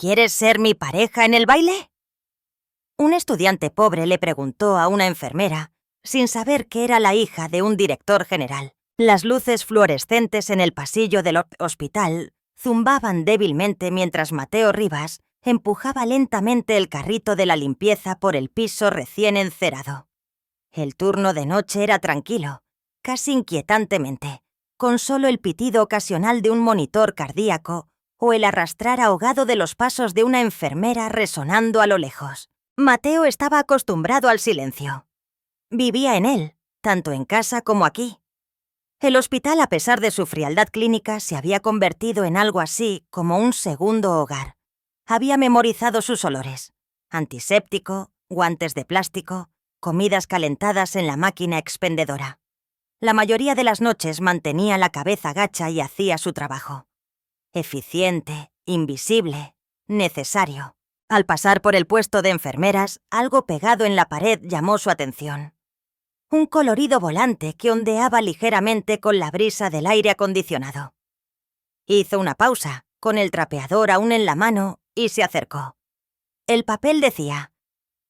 ¿Quieres ser mi pareja en el baile? Un estudiante pobre le preguntó a una enfermera, sin saber que era la hija de un director general. Las luces fluorescentes en el pasillo del hospital zumbaban débilmente mientras Mateo Rivas empujaba lentamente el carrito de la limpieza por el piso recién encerado. El turno de noche era tranquilo, casi inquietantemente, con solo el pitido ocasional de un monitor cardíaco o el arrastrar ahogado de los pasos de una enfermera resonando a lo lejos. Mateo estaba acostumbrado al silencio. Vivía en él, tanto en casa como aquí. El hospital, a pesar de su frialdad clínica, se había convertido en algo así como un segundo hogar. Había memorizado sus olores: antiséptico, guantes de plástico, comidas calentadas en la máquina expendedora. La mayoría de las noches mantenía la cabeza gacha y hacía su trabajo. Eficiente, invisible, necesario. Al pasar por el puesto de enfermeras, algo pegado en la pared llamó su atención. Un colorido volante que ondeaba ligeramente con la brisa del aire acondicionado. Hizo una pausa, con el trapeador aún en la mano, y se acercó. El papel decía: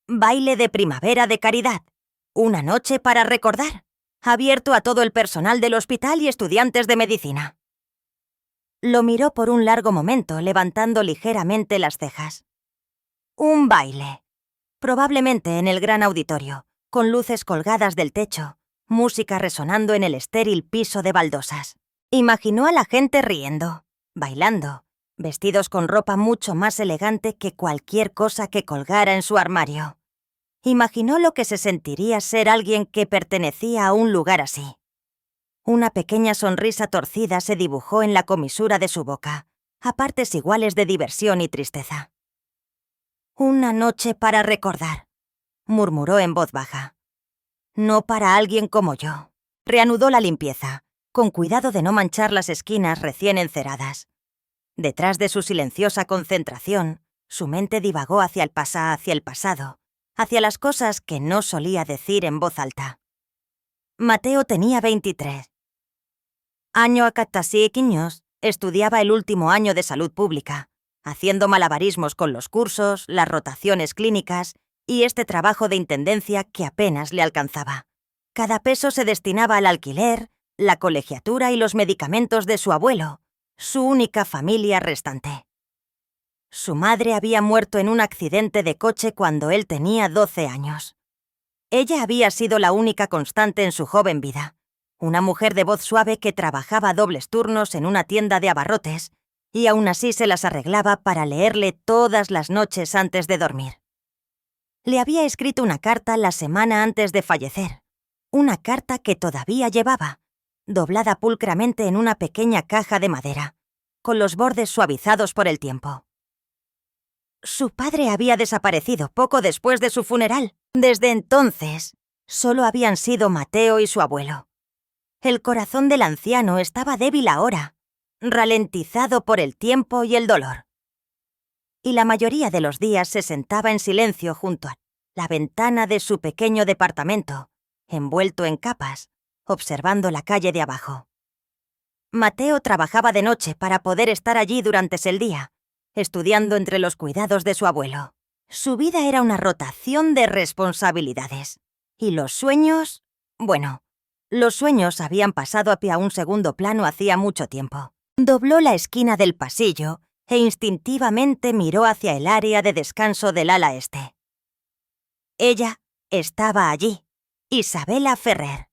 Baile de primavera de caridad. Una noche para recordar. Abierto a todo el personal del hospital y estudiantes de medicina. Lo miró por un largo momento, levantando ligeramente las cejas. Un baile. Probablemente en el gran auditorio, con luces colgadas del techo, música resonando en el estéril piso de baldosas. Imaginó a la gente riendo, bailando, vestidos con ropa mucho más elegante que cualquier cosa que colgara en su armario. Imaginó lo que se sentiría ser alguien que pertenecía a un lugar así. Una pequeña sonrisa torcida se dibujó en la comisura de su boca, a partes iguales de diversión y tristeza. Una noche para recordar, murmuró en voz baja. No para alguien como yo. Reanudó la limpieza, con cuidado de no manchar las esquinas recién enceradas. Detrás de su silenciosa concentración, su mente divagó hacia el pasado, hacia las cosas que no solía decir en voz alta. Mateo tenía 23. Año a 15 estudiaba el último año de salud pública, haciendo malabarismos con los cursos, las rotaciones clínicas y este trabajo de intendencia que apenas le alcanzaba. Cada peso se destinaba al alquiler, la colegiatura y los medicamentos de su abuelo, su única familia restante. Su madre había muerto en un accidente de coche cuando él tenía 12 años. Ella había sido la única constante en su joven vida, una mujer de voz suave que trabajaba dobles turnos en una tienda de abarrotes y aún así se las arreglaba para leerle todas las noches antes de dormir. Le había escrito una carta la semana antes de fallecer, una carta que todavía llevaba, doblada pulcramente en una pequeña caja de madera, con los bordes suavizados por el tiempo. Su padre había desaparecido poco después de su funeral. Desde entonces, solo habían sido Mateo y su abuelo. El corazón del anciano estaba débil ahora, ralentizado por el tiempo y el dolor. Y la mayoría de los días se sentaba en silencio junto a la ventana de su pequeño departamento, envuelto en capas, observando la calle de abajo. Mateo trabajaba de noche para poder estar allí durante el día, estudiando entre los cuidados de su abuelo. Su vida era una rotación de responsabilidades. Y los sueños... Bueno, los sueños habían pasado a un segundo plano hacía mucho tiempo. Dobló la esquina del pasillo e instintivamente miró hacia el área de descanso del ala este. Ella estaba allí, Isabela Ferrer.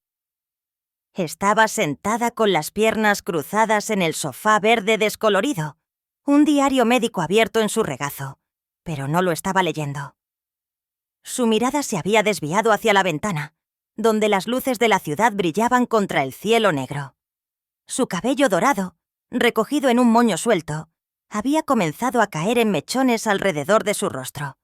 Estaba sentada con las piernas cruzadas en el sofá verde descolorido, un diario médico abierto en su regazo, pero no lo estaba leyendo. Su mirada se había desviado hacia la ventana, donde las luces de la ciudad brillaban contra el cielo negro. Su cabello dorado, recogido en un moño suelto, había comenzado a caer en mechones alrededor de su rostro.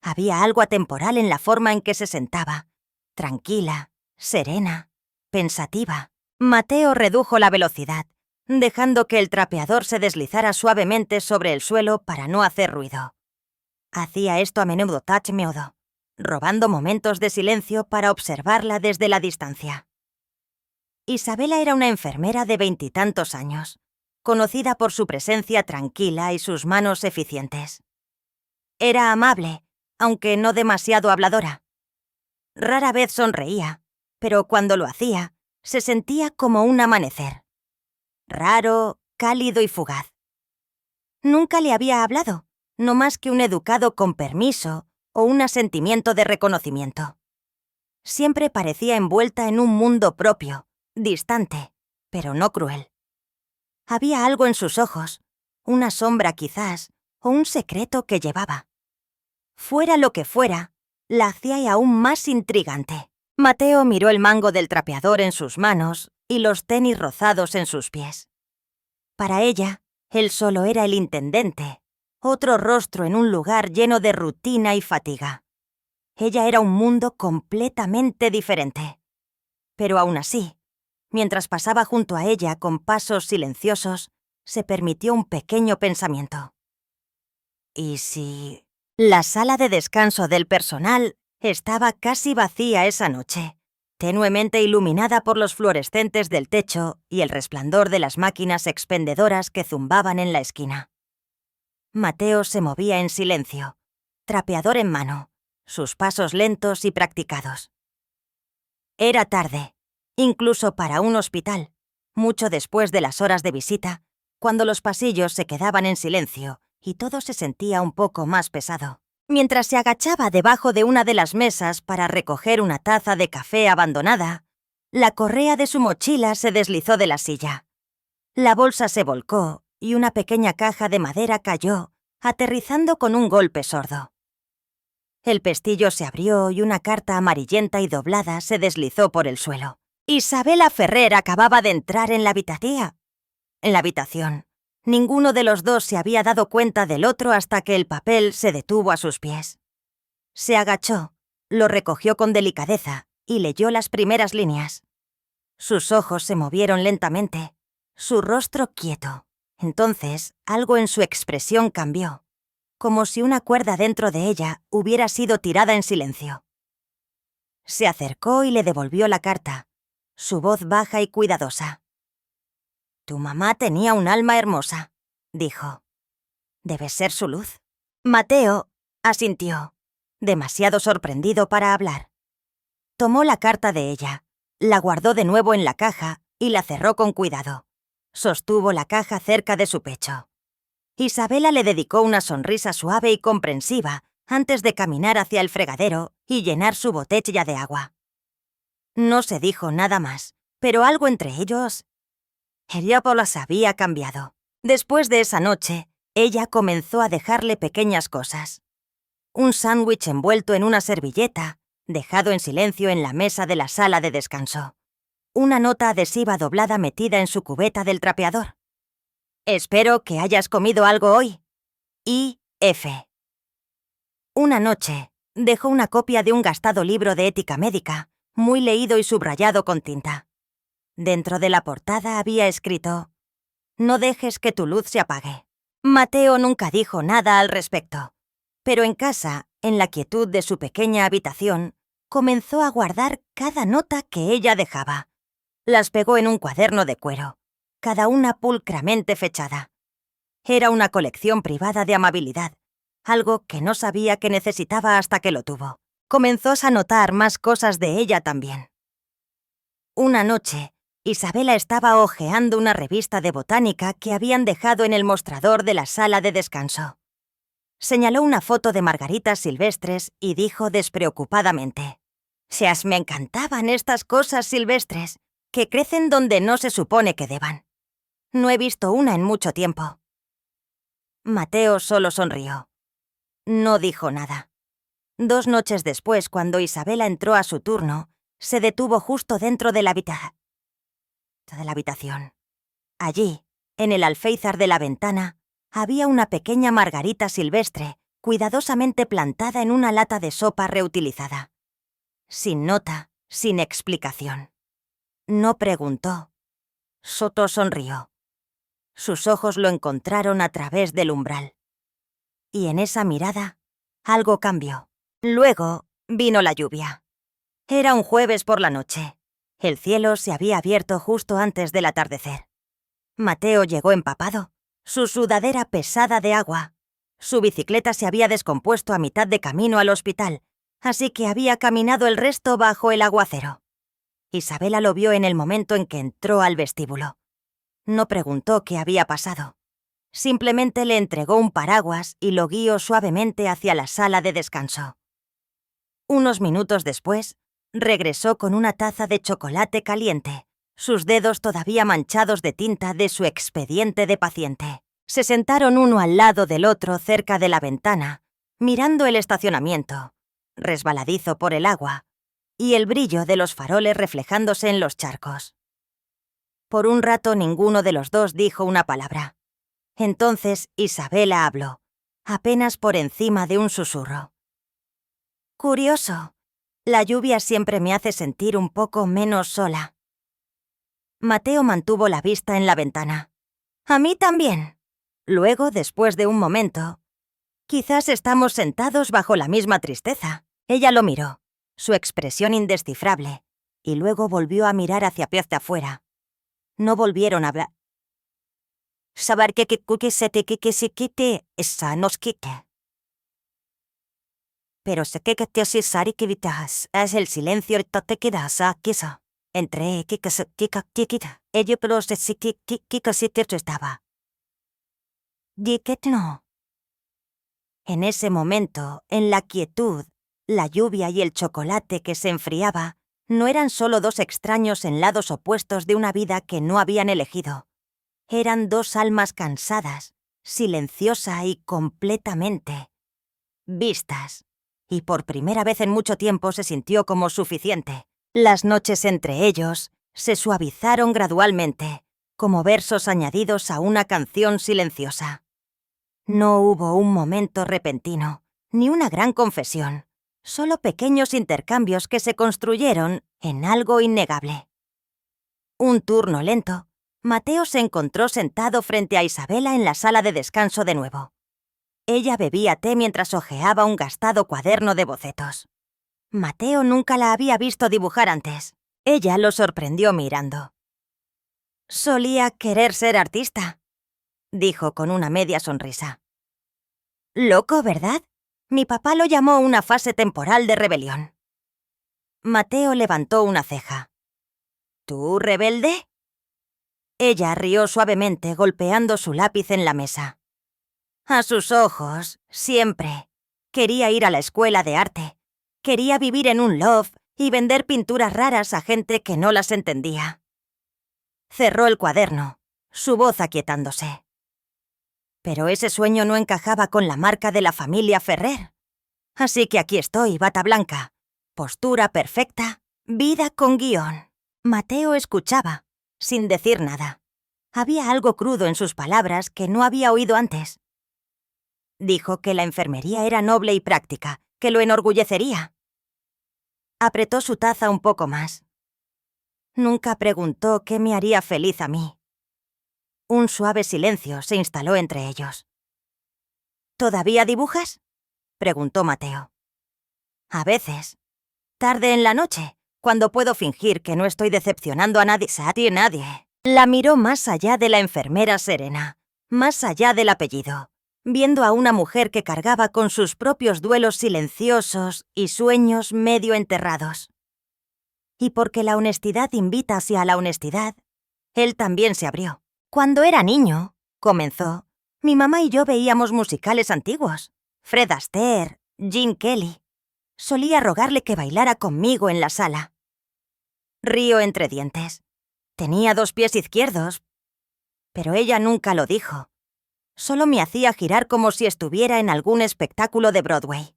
Había algo atemporal en la forma en que se sentaba, tranquila, serena, pensativa. Mateo redujo la velocidad, dejando que el trapeador se deslizara suavemente sobre el suelo para no hacer ruido. Hacía esto a menudo modo, robando momentos de silencio para observarla desde la distancia. Isabela era una enfermera de 20 y tantos años. conocida por su presencia tranquila y sus manos eficientes. Era amable, aunque no demasiado habladora. Rara vez sonreía, pero cuando lo hacía, se sentía como un amanecer. Raro, cálido y fugaz. Nunca le había hablado, no más que un educado con permiso o un asentimiento de reconocimiento. Siempre parecía envuelta en un mundo propio, distante, pero no cruel. Había algo en sus ojos, una sombra quizás, o un secreto que llevaba. Fuera lo que fuera, la hacía aún más intrigante. Mateo miró el mango del trapeador en sus manos y los tenis rozados en sus pies. Para ella, él solo era el intendente, otro rostro en un lugar lleno de rutina y fatiga. Ella era un mundo completamente diferente. Pero aún así, mientras pasaba junto a ella con pasos silenciosos, se permitió un pequeño pensamiento. ¿Y si...? La sala de descanso del personal estaba casi vacía esa noche, tenuemente iluminada por los fluorescentes del techo y el resplandor de las máquinas expendedoras que zumbaban en la esquina. Mateo se movía en silencio, trapeador en mano, sus pasos lentos y practicados. Era tarde, incluso para un hospital, mucho después de las horas de visita, cuando los pasillos se quedaban en silencio y todo se sentía un poco más pesado. Mientras se agachaba debajo de una de las mesas para recoger una taza de café abandonada, la correa de su mochila se deslizó de la silla. La bolsa se volcó y una pequeña caja de madera cayó, aterrizando con un golpe sordo. El pestillo se abrió y una carta amarillenta y doblada se deslizó por el suelo. Isabela Ferrer acababa de entrar en la habitación. Ninguno de los dos se había dado cuenta del otro hasta que el papel se detuvo a sus pies. Se agachó, lo recogió con delicadeza y leyó las primeras líneas. Sus ojos se movieron lentamente, su rostro quieto. Entonces, algo en su expresión cambió, como si una cuerda dentro de ella hubiera sido tirada en silencio. Se acercó y le devolvió la carta, su voz baja y cuidadosa. «Tu mamá tenía un alma hermosa», dijo. «Debe ser su luz». Mateo asintió, demasiado sorprendido para hablar. Tomó la carta de ella, la guardó de nuevo en la caja y la cerró con cuidado. Sostuvo la caja cerca de su pecho. Isabela le dedicó una sonrisa suave y comprensiva antes de caminar hacia el fregadero y llenar su botella de agua. No se dijo nada más, pero algo entre ellos... Heliópolis había cambiado. Después de esa noche, ella comenzó a dejarle pequeñas cosas. Un sándwich envuelto en una servilleta, dejado en silencio en la mesa de la sala de descanso. Una nota adhesiva doblada metida en su cubeta del trapeador. «Espero que hayas comido algo hoy. I.F.» Una noche, dejó una copia de un gastado libro de ética médica, muy leído y subrayado con tinta. Dentro de la portada había escrito: «No dejes que tu luz se apague». Mateo nunca dijo nada al respecto, pero en casa, en la quietud de su pequeña habitación, comenzó a guardar cada nota que ella dejaba. Las pegó en un cuaderno de cuero, cada una pulcramente fechada. Era una colección privada de amabilidad, algo que no sabía que necesitaba hasta que lo tuvo. Comenzó a notar más cosas de ella también. Una noche, Isabela estaba hojeando una revista de botánica que habían dejado en el mostrador de la sala de descanso. Señaló una foto de margaritas silvestres y dijo despreocupadamente: «Seas, me encantaban estas cosas silvestres, que crecen donde no se supone que deban. No he visto una en mucho tiempo». Mateo solo sonrió. No dijo nada. 2 noches después, cuando Isabela entró a su turno, se detuvo justo dentro de la habitación. Allí, en el alféizar de la ventana, había una pequeña margarita silvestre, cuidadosamente plantada en una lata de sopa reutilizada. Sin nota, sin explicación. No preguntó. Soto sonrió. Sus ojos lo encontraron a través del umbral. Y en esa mirada, algo cambió. Luego vino la lluvia. Era un jueves por la noche. El cielo se había abierto justo antes del atardecer. Mateo llegó empapado, su sudadera pesada de agua. Su bicicleta se había descompuesto a mitad de camino al hospital, así que había caminado el resto bajo el aguacero. Isabela lo vio en el momento en que entró al vestíbulo. No preguntó qué había pasado. Simplemente le entregó un paraguas y lo guió suavemente hacia la sala de descanso. Unos minutos después, regresó con una taza de chocolate caliente, sus dedos todavía manchados de tinta de su expediente de paciente. Se sentaron uno al lado del otro cerca de la ventana, mirando el estacionamiento, resbaladizo por el agua, y el brillo de los faroles reflejándose en los charcos. Por un rato ninguno de los dos dijo una palabra. Entonces Isabela habló, apenas por encima de un susurro. Curioso. La lluvia siempre me hace sentir un poco menos sola. Mateo mantuvo la vista en la ventana. A mí también. Luego, después de un momento, quizás estamos sentados bajo la misma tristeza. Ella lo miró, su expresión indescifrable, y luego volvió a mirar hacia afuera. No volvieron a hablar. Saber que se te se quite, esa nos quite. Pero sé que te así sari que vitas, es el silencio y te quedas a quizá. Entre que se quita, ello pero se que se te estaba. Diket no. En ese momento, en la quietud, la lluvia y el chocolate que se enfriaba no eran solo dos extraños en lados opuestos de una vida que no habían elegido. Eran dos almas cansadas, silenciosa y completamente vistas. Y por primera vez en mucho tiempo se sintió como suficiente. Las noches entre ellos se suavizaron gradualmente, como versos añadidos a una canción silenciosa. No hubo un momento repentino, ni una gran confesión, solo pequeños intercambios que se construyeron en algo innegable. Un turno lento, Mateo se encontró sentado frente a Isabela en la sala de descanso de nuevo. Ella bebía té mientras hojeaba un gastado cuaderno de bocetos. Mateo nunca la había visto dibujar antes. Ella lo sorprendió mirando. «Solía querer ser artista», dijo con una media sonrisa. «Loco, ¿verdad? Mi papá lo llamó una fase temporal de rebelión». Mateo levantó una ceja. «¿Tú, rebelde?» Ella rió suavemente, golpeando su lápiz en la mesa. A sus ojos, siempre. Quería ir a la escuela de arte. Quería vivir en un loft y vender pinturas raras a gente que no las entendía. Cerró el cuaderno, su voz aquietándose. Pero ese sueño no encajaba con la marca de la familia Ferrer. Así que aquí estoy, bata blanca. Postura perfecta, vida con guión. Mateo escuchaba, sin decir nada. Había algo crudo en sus palabras que no había oído antes. Dijo que la enfermería era noble y práctica, que lo enorgullecería. Apretó su taza un poco más. Nunca preguntó qué me haría feliz a mí. Un suave silencio se instaló entre ellos. ¿Todavía dibujas?, preguntó Mateo. A veces. Tarde en la noche, cuando puedo fingir que no estoy decepcionando a nadie. La miró más allá de la enfermera serena, más allá del apellido, viendo a una mujer que cargaba con sus propios duelos silenciosos y sueños medio enterrados. Y porque la honestidad invita hacia la honestidad, él también se abrió. Cuando era niño, comenzó, mi mamá y yo veíamos musicales antiguos. Fred Astaire, Gene Kelly. Solía rogarle que bailara conmigo en la sala. Río entre dientes. Tenía 2 pies izquierdos, pero ella nunca lo dijo. Solo me hacía girar como si estuviera en algún espectáculo de Broadway.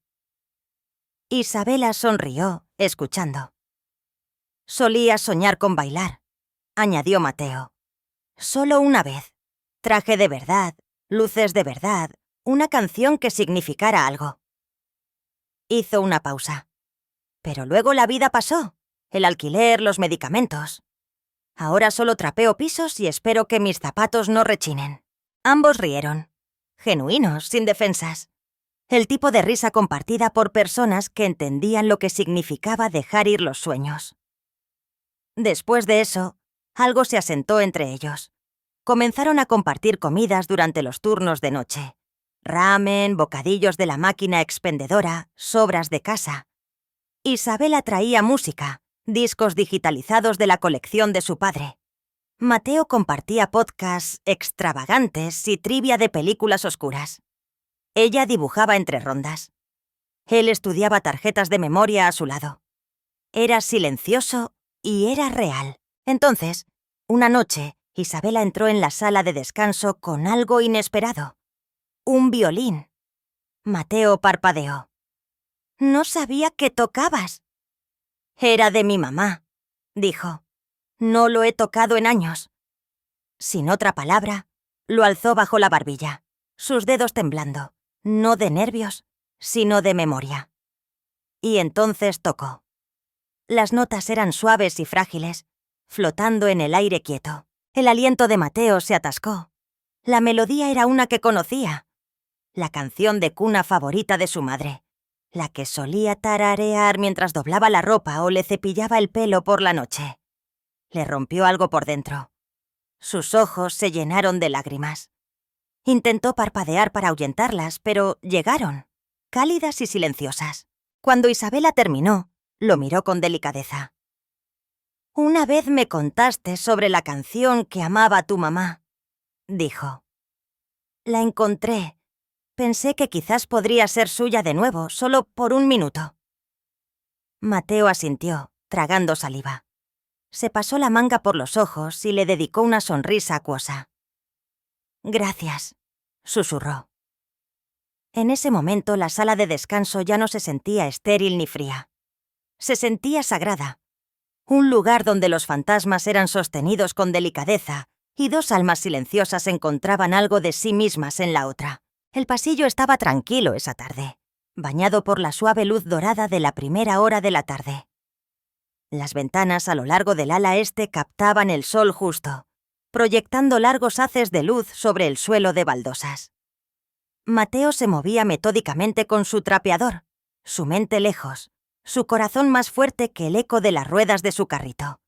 Isabela sonrió, escuchando. Solía soñar con bailar, añadió Mateo. Solo una vez. Traje de verdad, luces de verdad, una canción que significara algo. Hizo una pausa. Pero luego la vida pasó. El alquiler, los medicamentos. Ahora solo trapeo pisos y espero que mis zapatos no rechinen. Ambos rieron. Genuinos, sin defensas. El tipo de risa compartida por personas que entendían lo que significaba dejar ir los sueños. Después de eso, algo se asentó entre ellos. Comenzaron a compartir comidas durante los turnos de noche. Ramen, bocadillos de la máquina expendedora, sobras de casa. Isabela traía música, discos digitalizados de la colección de su padre. Mateo compartía podcasts extravagantes y trivia de películas oscuras. Ella dibujaba entre rondas. Él estudiaba tarjetas de memoria a su lado. Era silencioso y era real. Entonces, una noche, Isabela entró en la sala de descanso con algo inesperado. Un violín. Mateo parpadeó. «No sabía que tocabas». «Era de mi mamá», dijo. «No lo he tocado en años». Sin otra palabra, lo alzó bajo la barbilla, sus dedos temblando, no de nervios, sino de memoria. Y entonces tocó. Las notas eran suaves y frágiles, flotando en el aire quieto. El aliento de Mateo se atascó. La melodía era una que conocía. La canción de cuna favorita de su madre. La que solía tararear mientras doblaba la ropa o le cepillaba el pelo por la noche. Le rompió algo por dentro. Sus ojos se llenaron de lágrimas. Intentó parpadear para ahuyentarlas, pero llegaron, cálidas y silenciosas. Cuando Isabela terminó, lo miró con delicadeza. «Una vez me contaste sobre la canción que amaba tu mamá», dijo. «La encontré. Pensé que quizás podría ser suya de nuevo, solo por un minuto». Mateo asintió, tragando saliva. Se pasó la manga por los ojos y le dedicó una sonrisa acuosa. «Gracias», susurró. En ese momento la sala de descanso ya no se sentía estéril ni fría. Se sentía sagrada. Un lugar donde los fantasmas eran sostenidos con delicadeza y dos almas silenciosas encontraban algo de sí mismas en la otra. El pasillo estaba tranquilo esa tarde, bañado por la suave luz dorada de la primera hora de la tarde. Las ventanas a lo largo del ala este captaban el sol justo, proyectando largos haces de luz sobre el suelo de baldosas. Mateo se movía metódicamente con su trapeador, su mente lejos, su corazón más fuerte que el eco de las ruedas de su carrito.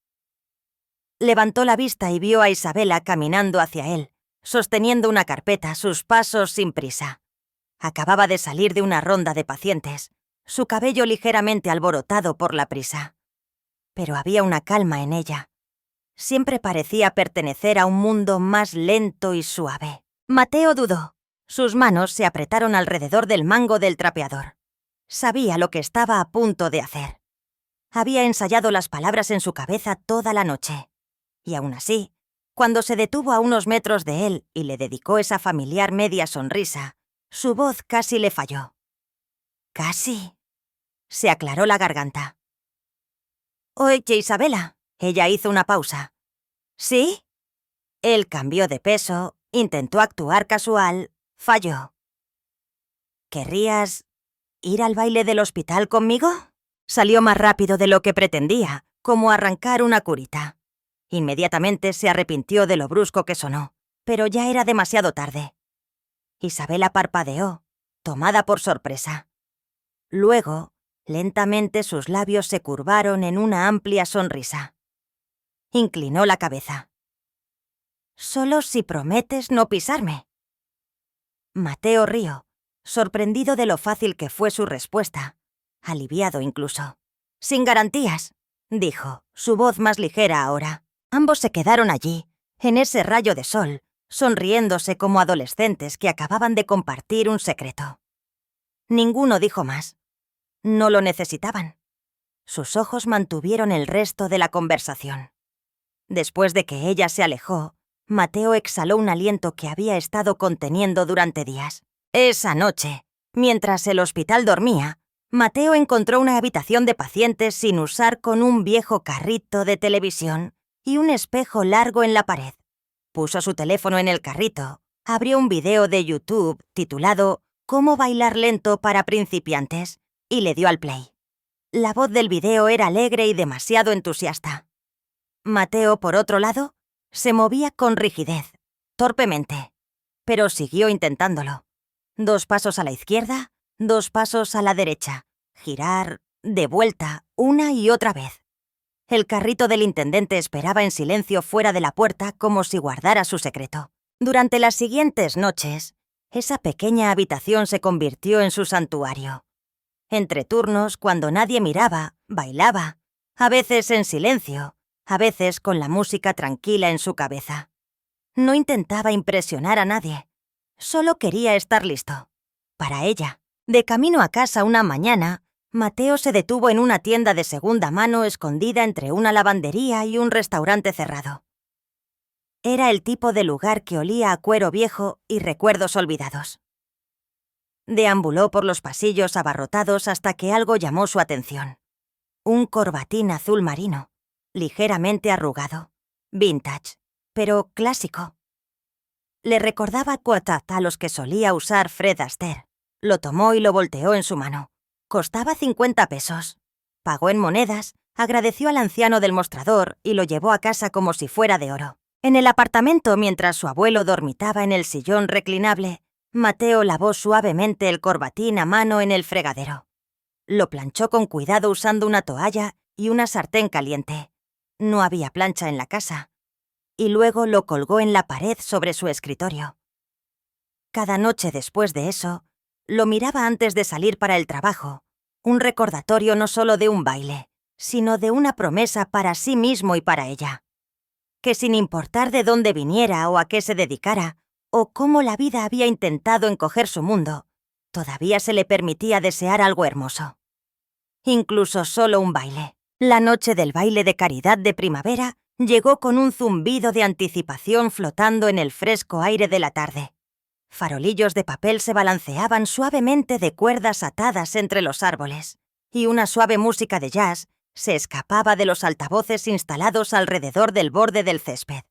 Levantó la vista y vio a Isabela caminando hacia él, sosteniendo una carpeta, sus pasos sin prisa. Acababa de salir de una ronda de pacientes, su cabello ligeramente alborotado por la prisa. Pero había una calma en ella. Siempre parecía pertenecer a un mundo más lento y suave. Mateo dudó. Sus manos se apretaron alrededor del mango del trapeador. Sabía lo que estaba a punto de hacer. Había ensayado las palabras en su cabeza toda la noche. Y aún así, cuando se detuvo a unos metros de él y le dedicó esa familiar media sonrisa, su voz casi le falló. «Casi». Se aclaró la garganta. «Oye, Isabela». Ella hizo una pausa. «¿Sí?» Él cambió de peso, intentó actuar casual, falló. «¿Querrías ir al baile del hospital conmigo?» Salió más rápido de lo que pretendía, como arrancar una curita. Inmediatamente se arrepintió de lo brusco que sonó, pero ya era demasiado tarde. Isabela parpadeó, tomada por sorpresa. Luego, lentamente sus labios se curvaron en una amplia sonrisa. Inclinó la cabeza. «Solo si prometes no pisarme». Mateo rió, sorprendido de lo fácil que fue su respuesta, aliviado incluso. «Sin garantías», dijo, su voz más ligera ahora. Ambos se quedaron allí, en ese rayo de sol, sonriéndose como adolescentes que acababan de compartir un secreto. Ninguno dijo más. No lo necesitaban. Sus ojos mantuvieron el resto de la conversación. Después de que ella se alejó, Mateo exhaló un aliento que había estado conteniendo durante días. Esa noche, mientras el hospital dormía, Mateo encontró una habitación de pacientes sin usar con un viejo carrito de televisión y un espejo largo en la pared. Puso su teléfono en el carrito, abrió un video de YouTube titulado «Cómo bailar lento para principiantes» y le dio al play. La voz del video era alegre y demasiado entusiasta. Mateo, por otro lado, se movía con rigidez, torpemente, pero siguió intentándolo. 2 pasos a la izquierda, 2 pasos a la derecha, girar, de vuelta, una y otra vez. El carrito del intendente esperaba en silencio fuera de la puerta como si guardara su secreto. Durante las siguientes noches, esa pequeña habitación se convirtió en su santuario. Entre turnos, cuando nadie miraba, bailaba, a veces en silencio, a veces con la música tranquila en su cabeza. No intentaba impresionar a nadie, solo quería estar listo. Para ella. De camino a casa una mañana, Mateo se detuvo en una tienda de segunda mano escondida entre una lavandería y un restaurante cerrado. Era el tipo de lugar que olía a cuero viejo y recuerdos olvidados. Deambuló por los pasillos abarrotados hasta que algo llamó su atención. Un corbatín azul marino, ligeramente arrugado, vintage, pero clásico. Le recordaba cuotas a los que solía usar Fred Astaire. Lo tomó y lo volteó en su mano. Costaba 50 pesos. Pagó en monedas, agradeció al anciano del mostrador y lo llevó a casa como si fuera de oro. En el apartamento, mientras su abuelo dormitaba en el sillón reclinable, Mateo lavó suavemente el corbatín a mano en el fregadero. Lo planchó con cuidado usando una toalla y una sartén caliente. No había plancha en la casa. Y luego lo colgó en la pared sobre su escritorio. Cada noche después de eso, lo miraba antes de salir para el trabajo, un recordatorio no solo de un baile, sino de una promesa para sí mismo y para ella. Que sin importar de dónde viniera o a qué se dedicara, o cómo la vida había intentado encoger su mundo, todavía se le permitía desear algo hermoso. Incluso solo un baile. La noche del baile de caridad de primavera llegó con un zumbido de anticipación flotando en el fresco aire de la tarde. Farolillos de papel se balanceaban suavemente de cuerdas atadas entre los árboles, y una suave música de jazz se escapaba de los altavoces instalados alrededor del borde del césped.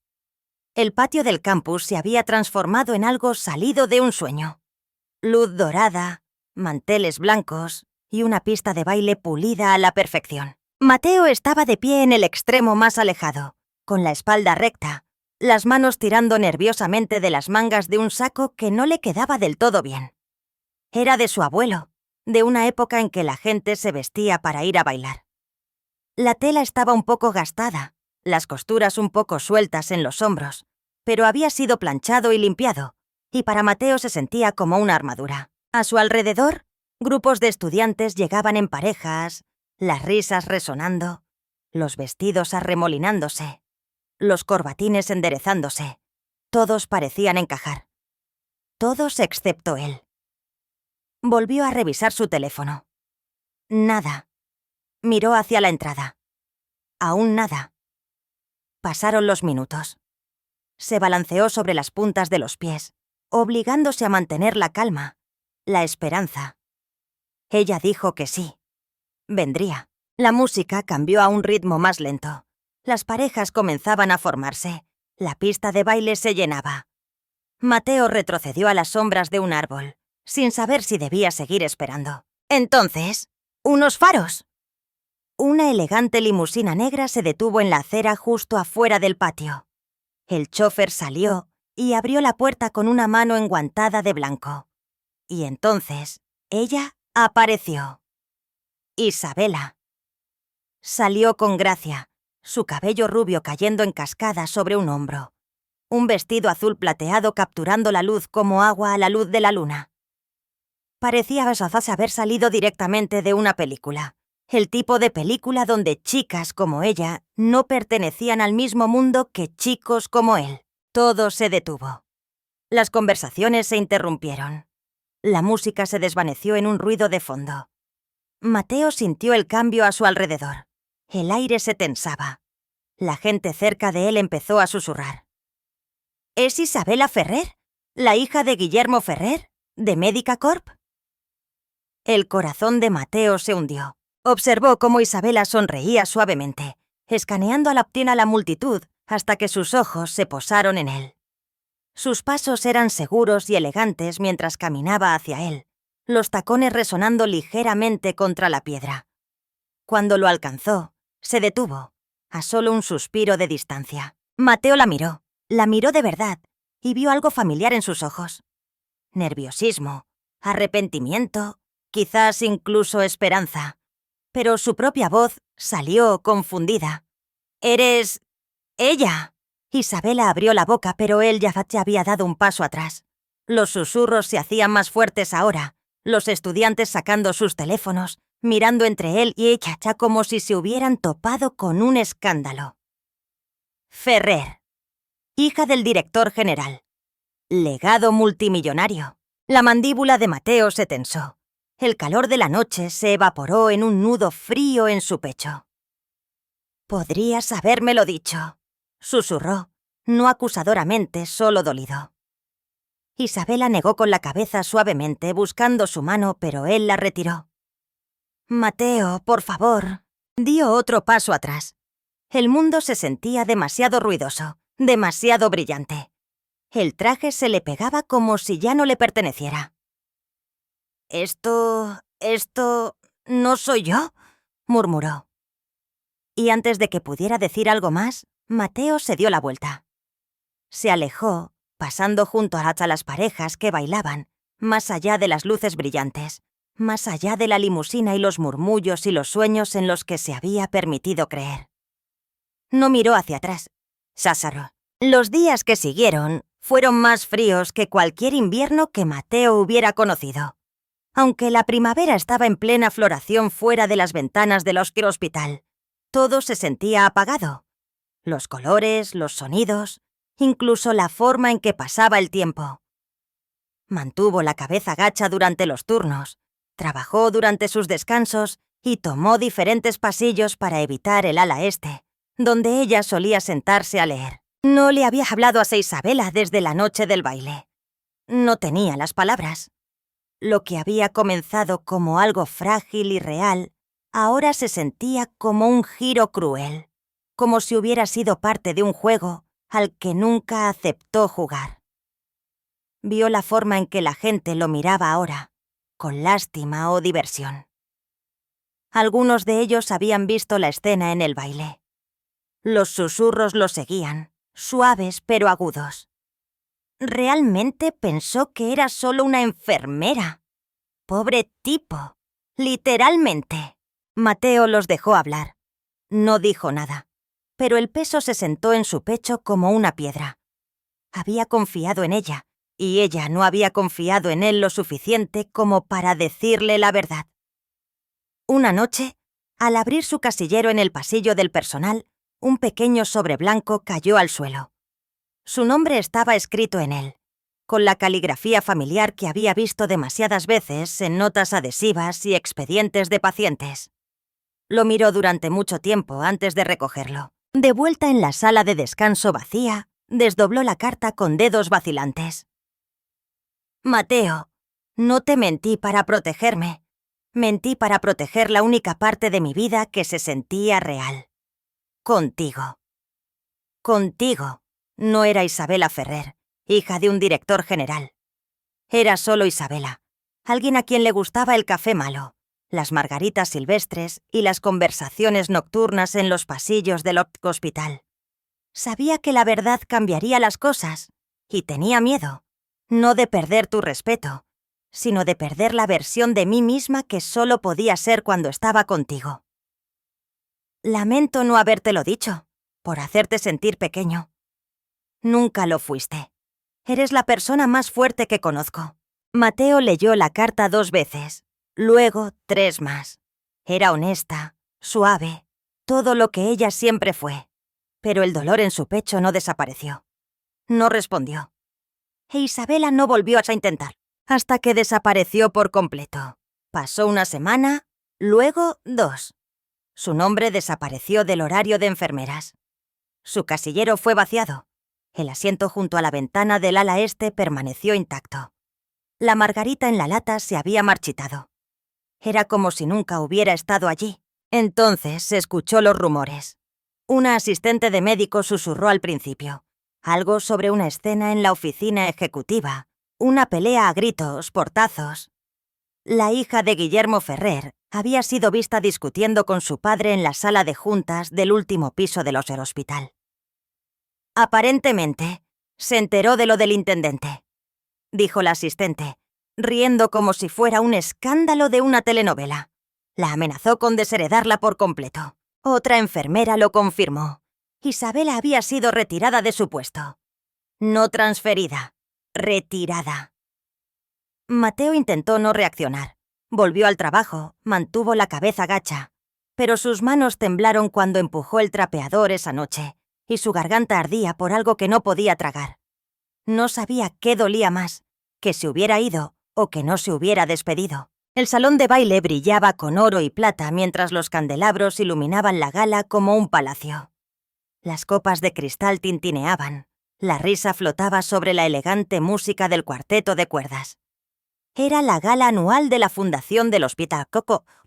El patio del campus se había transformado en algo salido de un sueño. Luz dorada, manteles blancos y una pista de baile pulida a la perfección. Mateo estaba de pie en el extremo más alejado, con la espalda recta, las manos tirando nerviosamente de las mangas de un saco que no le quedaba del todo bien. Era de su abuelo, de una época en que la gente se vestía para ir a bailar. La tela estaba un poco gastada, las costuras un poco sueltas en los hombros, pero había sido planchado y limpiado, y para Mateo se sentía como una armadura. A su alrededor, grupos de estudiantes llegaban en parejas, las risas resonando, los vestidos arremolinándose, los corbatines enderezándose. Todos parecían encajar. Todos excepto él. Volvió a revisar su teléfono. Nada. Miró hacia la entrada. Aún nada. Pasaron los minutos. Se balanceó sobre las puntas de los pies, obligándose a mantener la calma, la esperanza. Ella dijo que sí. Vendría. La música cambió a un ritmo más lento. Las parejas comenzaban a formarse. La pista de baile se llenaba. Mateo retrocedió a las sombras de un árbol, sin saber si debía seguir esperando. Entonces, ¡unos faros! Una elegante limusina negra se detuvo en la acera justo afuera del patio. El chófer salió y abrió la puerta con una mano enguantada de blanco. Y entonces, ella apareció. Isabela. Salió con gracia, su cabello rubio cayendo en cascada sobre un hombro. Un vestido azul plateado capturando la luz como agua a la luz de la luna. Parecía haber salido directamente de una película. El tipo de película donde chicas como ella no pertenecían al mismo mundo que chicos como él. Todo se detuvo. Las conversaciones se interrumpieron. La música se desvaneció en un ruido de fondo. Mateo sintió el cambio a su alrededor. El aire se tensaba. La gente cerca de él empezó a susurrar. ¿Es Isabela Ferrer? ¿La hija de Guillermo Ferrer? ¿De Medica Corp? El corazón de Mateo se hundió. Observó cómo Isabela sonreía suavemente, escaneando a la multitud hasta que sus ojos se posaron en él. Sus pasos eran seguros y elegantes mientras caminaba hacia él, los tacones resonando ligeramente contra la piedra. Cuando lo alcanzó, se detuvo, a solo un suspiro de distancia. Mateo la miró de verdad, y vio algo familiar en sus ojos. Nerviosismo, arrepentimiento, quizás incluso esperanza. Pero su propia voz salió confundida. «¿Eres ella?» Isabela abrió la boca, pero él ya había dado un paso atrás. Los susurros se hacían más fuertes ahora, los estudiantes sacando sus teléfonos, mirando entre él y ella ya como si se hubieran topado con un escándalo. Ferrer, hija del director general. Legado multimillonario. La mandíbula de Mateo se tensó. El calor de la noche se evaporó en un nudo frío en su pecho. «Podrías habérmelo dicho», susurró, no acusadoramente, solo dolido. Isabela negó con la cabeza suavemente, buscando su mano, pero él la retiró. «Mateo, por favor». Dio otro paso atrás. El mundo se sentía demasiado ruidoso, demasiado brillante. El traje se le pegaba como si ya no le perteneciera. «Esto... ¿no soy yo?», murmuró. Y antes de que pudiera decir algo más, Mateo se dio la vuelta. Se alejó, pasando junto a las parejas que bailaban, más allá de las luces brillantes, más allá de la limusina y los murmullos y los sueños en los que se había permitido creer. No miró hacia atrás. Sásaro. Los días que siguieron fueron más fríos que cualquier invierno que Mateo hubiera conocido. Aunque la primavera estaba en plena floración fuera de las ventanas del hospital, todo se sentía apagado. Los colores, los sonidos, incluso la forma en que pasaba el tiempo. Mantuvo la cabeza gacha durante los turnos, trabajó durante sus descansos y tomó diferentes pasillos para evitar el ala este, donde ella solía sentarse a leer. No le había hablado a Isabela desde la noche del baile. No tenía las palabras. Lo que había comenzado como algo frágil y real, ahora se sentía como un giro cruel, como si hubiera sido parte de un juego al que nunca aceptó jugar. Vio la forma en que la gente lo miraba ahora, con lástima o diversión. Algunos de ellos habían visto la escena en el baile. Los susurros lo seguían, suaves pero agudos. Realmente pensó que era solo una enfermera. Pobre tipo, literalmente. Mateo los dejó hablar. No dijo nada, pero el peso se sentó en su pecho como una piedra. Había confiado en ella, y ella no había confiado en él lo suficiente como para decirle la verdad. Una noche, al abrir su casillero en el pasillo del personal, un pequeño sobre blanco cayó al suelo. Su nombre estaba escrito en él, con la caligrafía familiar que había visto demasiadas veces en notas adhesivas y expedientes de pacientes. Lo miró durante mucho tiempo antes de recogerlo. De vuelta en la sala de descanso vacía, desdobló la carta con dedos vacilantes. «Mateo, no te mentí para protegerme. Mentí para proteger la única parte de mi vida que se sentía real. Contigo. Contigo. No era Isabela Ferrer, hija de un director general. Era solo Isabela, alguien a quien le gustaba el café malo, las margaritas silvestres y las conversaciones nocturnas en los pasillos del hospital. Sabía que la verdad cambiaría las cosas, y tenía miedo, no de perder tu respeto, sino de perder la versión de mí misma que solo podía ser cuando estaba contigo. Lamento no habértelo dicho, por hacerte sentir pequeño. Nunca lo fuiste. Eres la persona más fuerte que conozco». Mateo leyó la carta 2 veces, luego 3 más. Era honesta, suave, todo lo que ella siempre fue, pero el dolor en su pecho no desapareció. No respondió. E Isabela no volvió a intentar, hasta que desapareció por completo. Pasó una semana, luego 2. Su nombre desapareció del horario de enfermeras. Su casillero fue vaciado. El asiento junto a la ventana del ala este permaneció intacto. La margarita en la lata se había marchitado. Era como si nunca hubiera estado allí. Entonces se escuchó los rumores. Una asistente de médico susurró al principio. Algo sobre una escena en la oficina ejecutiva. Una pelea a gritos, portazos. La hija de Guillermo Ferrer había sido vista discutiendo con su padre en la sala de juntas del último piso del hospital. «Aparentemente, se enteró de lo del intendente», dijo la asistente, riendo como si fuera un escándalo de una telenovela. La amenazó con desheredarla por completo. Otra enfermera lo confirmó. Isabela había sido retirada de su puesto. No transferida, retirada. Mateo intentó no reaccionar. Volvió al trabajo, mantuvo la cabeza gacha, pero sus manos temblaron cuando empujó el trapeador esa noche, y su garganta ardía por algo que no podía tragar. No sabía qué dolía más, que se hubiera ido o que no se hubiera despedido. El salón de baile brillaba con oro y plata mientras los candelabros iluminaban la gala como un palacio. Las copas de cristal tintineaban, la risa flotaba sobre la elegante música del cuarteto de cuerdas. Era la gala anual de la fundación del Hospital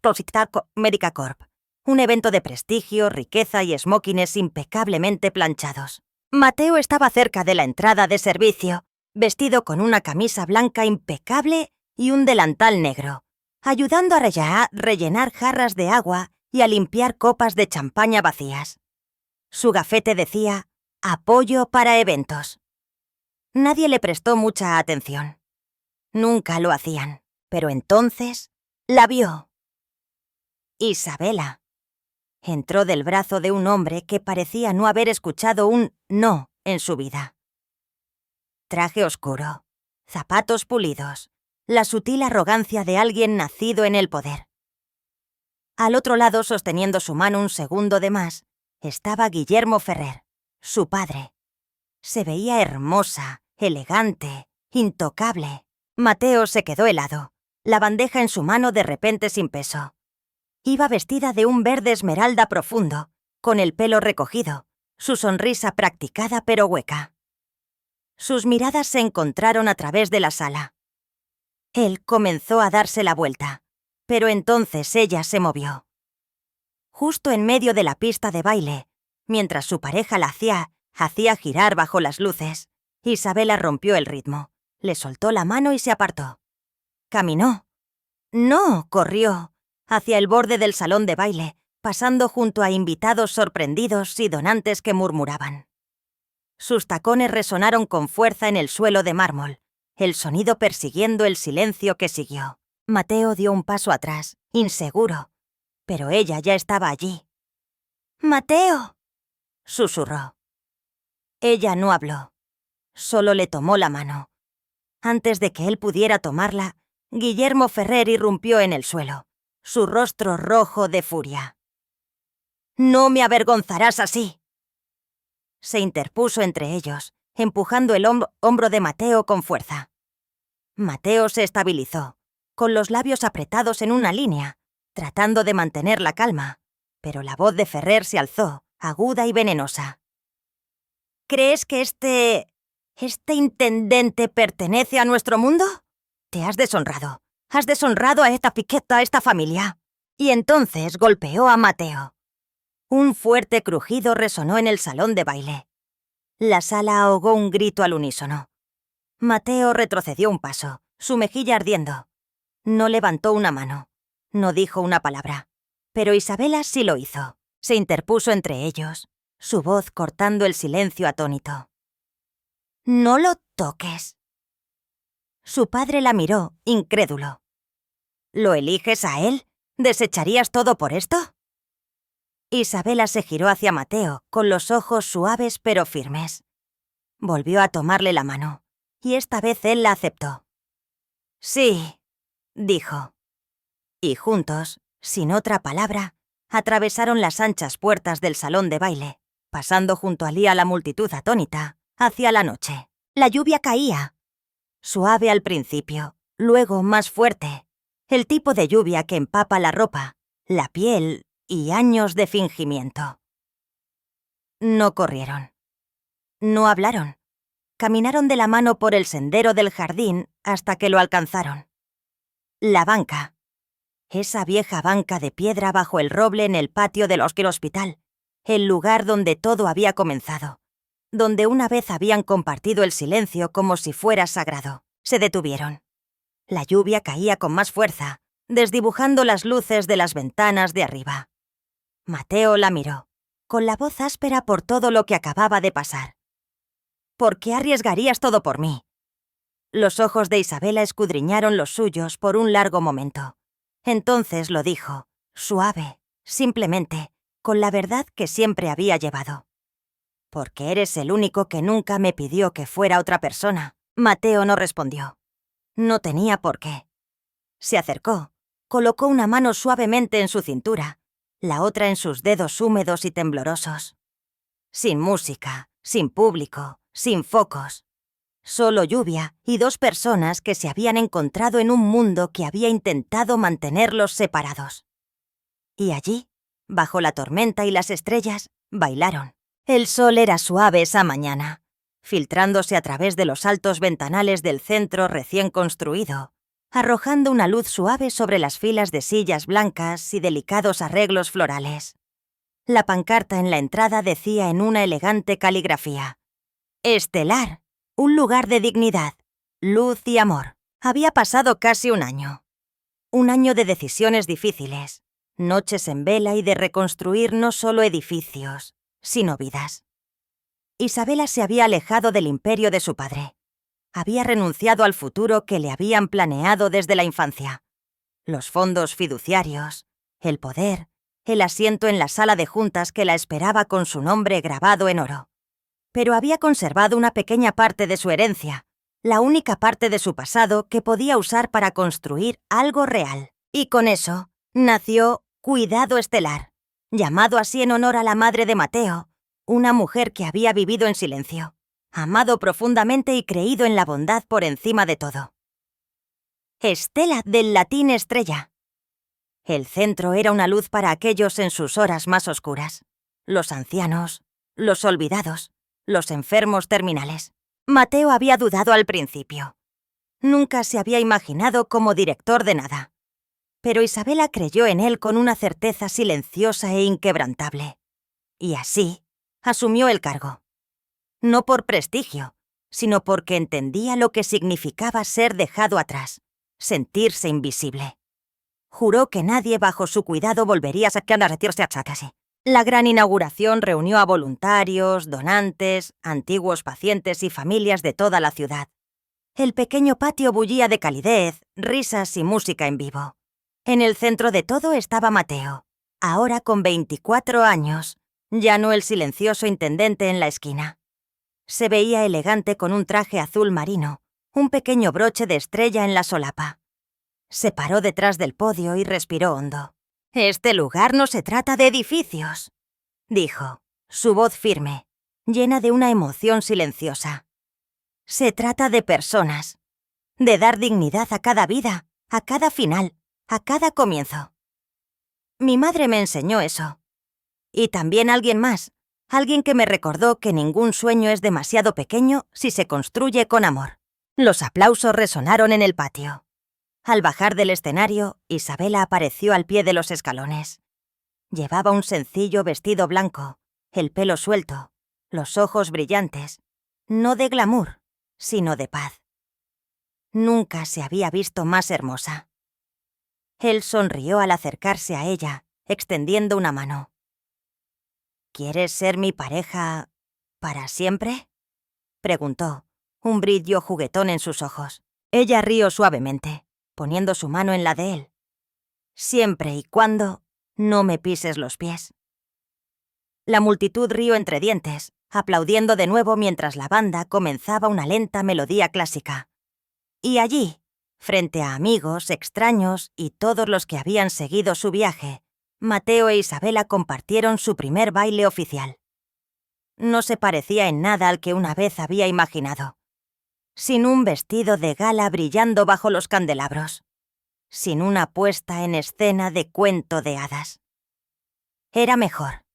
Rosita Medical Corp, un evento de prestigio, riqueza y esmóquines impecablemente planchados. Mateo estaba cerca de la entrada de servicio, vestido con una camisa blanca impecable y un delantal negro, ayudando a rellenar jarras de agua y a limpiar copas de champaña vacías. Su gafete decía «Apoyo para eventos». Nadie le prestó mucha atención. Nunca lo hacían, pero entonces la vio. Isabela. Entró del brazo de un hombre que parecía no haber escuchado un no en su vida. Traje oscuro, zapatos pulidos, la sutil arrogancia de alguien nacido en el poder. Al otro lado, sosteniendo su mano un segundo de más, estaba Guillermo Ferrer, su padre. Se veía hermosa, elegante, intocable. Mateo se quedó helado, la bandeja en su mano de repente sin peso. Iba vestida de un verde esmeralda profundo, con el pelo recogido, su sonrisa practicada pero hueca. Sus miradas se encontraron a través de la sala. Él comenzó a darse la vuelta, pero entonces ella se movió. Justo en medio de la pista de baile, mientras su pareja la hacía girar bajo las luces, Isabela rompió el ritmo, le soltó la mano y se apartó. Caminó. No, corrió hacia el borde del salón de baile, pasando junto a invitados sorprendidos y donantes que murmuraban. Sus tacones resonaron con fuerza en el suelo de mármol, el sonido persiguiendo el silencio que siguió. Mateo dio un paso atrás, inseguro, pero ella ya estaba allí. «¡Mateo!», susurró. Ella no habló, solo le tomó la mano. Antes de que él pudiera tomarla, Guillermo Ferrer irrumpió en el suelo, su rostro rojo de furia. «¡No me avergonzarás así!». Se interpuso entre ellos, empujando el hombro de Mateo con fuerza. Mateo se estabilizó, con los labios apretados en una línea, tratando de mantener la calma, pero la voz de Ferrer se alzó, aguda y venenosa. «¿Crees que este intendente pertenece a nuestro mundo? Te has deshonrado. Has deshonrado a esta piqueta, a esta familia». Y entonces golpeó a Mateo. Un fuerte crujido resonó en el salón de baile. La sala ahogó un grito al unísono. Mateo retrocedió un paso, su mejilla ardiendo. No levantó una mano. No dijo una palabra. Pero Isabela sí lo hizo. Se interpuso entre ellos, su voz cortando el silencio atónito. «No lo toques». Su padre la miró, incrédulo. «¿Lo eliges a él? ¿Desecharías todo por esto?». Isabela se giró hacia Mateo, con los ojos suaves pero firmes. Volvió a tomarle la mano, y esta vez él la aceptó. «Sí», dijo. Y juntos, sin otra palabra, atravesaron las anchas puertas del salón de baile, pasando junto a la multitud atónita, hacia la noche. La lluvia caía. Suave al principio, luego más fuerte. El tipo de lluvia que empapa la ropa, la piel y años de fingimiento. No corrieron. No hablaron. Caminaron de la mano por el sendero del jardín hasta que lo alcanzaron. La banca. Esa vieja banca de piedra bajo el roble en el patio del hospital, el lugar donde todo había comenzado, donde una vez habían compartido el silencio como si fuera sagrado. Se detuvieron. La lluvia caía con más fuerza, desdibujando las luces de las ventanas de arriba. Mateo la miró, con la voz áspera por todo lo que acababa de pasar. «¿Por qué arriesgarías todo por mí?». Los ojos de Isabela escudriñaron los suyos por un largo momento. Entonces lo dijo, suave, simplemente, con la verdad que siempre había llevado. Porque eres el único que nunca me pidió que fuera otra persona. Mateo no respondió. No tenía por qué. Se acercó, colocó una mano suavemente en su cintura, la otra en sus dedos húmedos y temblorosos. Sin música, sin público, sin focos. Solo lluvia y dos personas que se habían encontrado en un mundo que había intentado mantenerlos separados. Y allí, bajo la tormenta y las estrellas, bailaron. El sol era suave esa mañana, filtrándose a través de los altos ventanales del centro recién construido, arrojando una luz suave sobre las filas de sillas blancas y delicados arreglos florales. La pancarta en la entrada decía en una elegante caligrafía: Estelar, un lugar de dignidad, luz y amor. Había pasado casi un año. Un año de decisiones difíciles, noches en vela y de reconstruir no solo edificios, sino vidas. Isabela se había alejado del imperio de su padre. Había renunciado al futuro que le habían planeado desde la infancia. Los fondos fiduciarios, el poder, el asiento en la sala de juntas que la esperaba con su nombre grabado en oro. Pero había conservado una pequeña parte de su herencia, la única parte de su pasado que podía usar para construir algo real. Y con eso nació Cuidado Estelar, llamado así en honor a la madre de Mateo, una mujer que había vivido en silencio, amado profundamente y creído en la bondad por encima de todo. Estela, del latín estrella. El centro era una luz para aquellos en sus horas más oscuras, los ancianos, los olvidados, los enfermos terminales. Mateo había dudado al principio. Nunca se había imaginado como director de nada. Pero Isabela creyó en él con una certeza silenciosa e inquebrantable. Y así, asumió el cargo. No por prestigio, sino porque entendía lo que significaba ser dejado atrás, sentirse invisible. Juró que nadie bajo su cuidado volvería a retirarse a Chacasi. La gran inauguración reunió a voluntarios, donantes, antiguos pacientes y familias de toda la ciudad. El pequeño patio bullía de calidez, risas y música en vivo. En el centro de todo estaba Mateo, ahora con 24 años, ya no el silencioso intendente en la esquina. Se veía elegante con un traje azul marino, un pequeño broche de estrella en la solapa. Se paró detrás del podio y respiró hondo. «Este lugar no se trata de edificios», dijo, su voz firme, llena de una emoción silenciosa. «Se trata de personas, de dar dignidad a cada vida, a cada final, a cada comienzo. Mi madre me enseñó eso. Y también alguien más, alguien que me recordó que ningún sueño es demasiado pequeño si se construye con amor». Los aplausos resonaron en el patio. Al bajar del escenario, Isabela apareció al pie de los escalones. Llevaba un sencillo vestido blanco, el pelo suelto, los ojos brillantes, no de glamour, sino de paz. Nunca se había visto más hermosa. Él sonrió al acercarse a ella, extendiendo una mano. «¿Quieres ser mi pareja para siempre?», preguntó, un brillo juguetón en sus ojos. Ella rió suavemente, poniendo su mano en la de él. «Siempre y cuando no me pises los pies». La multitud rió entre dientes, aplaudiendo de nuevo mientras la banda comenzaba una lenta melodía clásica. Y allí, frente a amigos, extraños y todos los que habían seguido su viaje, Mateo e Isabela compartieron su primer baile oficial. No se parecía en nada al que una vez había imaginado. Sin un vestido de gala brillando bajo los candelabros. Sin una puesta en escena de cuento de hadas. Era mejor.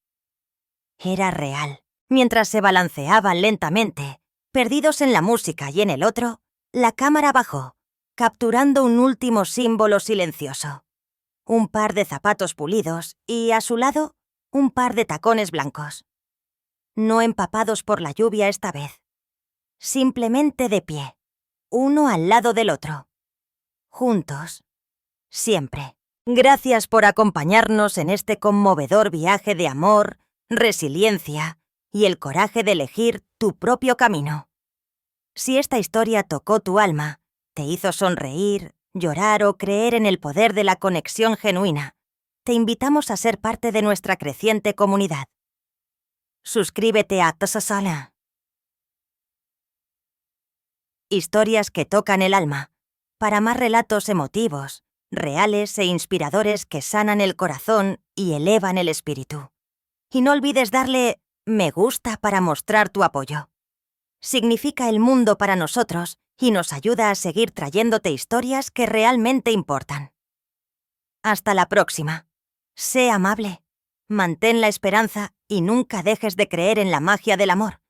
Era real. Mientras se balanceaban lentamente, perdidos en la música y en el otro, la cámara bajó, capturando un último símbolo silencioso. Un par de zapatos pulidos y, a su lado, un par de tacones blancos. No empapados por la lluvia esta vez. Simplemente de pie, uno al lado del otro. Juntos. Siempre. Gracias por acompañarnos en este conmovedor viaje de amor, resiliencia y el coraje de elegir tu propio camino. Si esta historia tocó tu alma, te hizo sonreír, llorar o creer en el poder de la conexión genuina, te invitamos a ser parte de nuestra creciente comunidad. Suscríbete a Tasasala. Historias que tocan el alma. Para más relatos emotivos, reales e inspiradores que sanan el corazón y elevan el espíritu. Y no olvides darle me gusta para mostrar tu apoyo. Significa el mundo para nosotros y nos ayuda a seguir trayéndote historias que realmente importan. Hasta la próxima. Sé amable, mantén la esperanza y nunca dejes de creer en la magia del amor.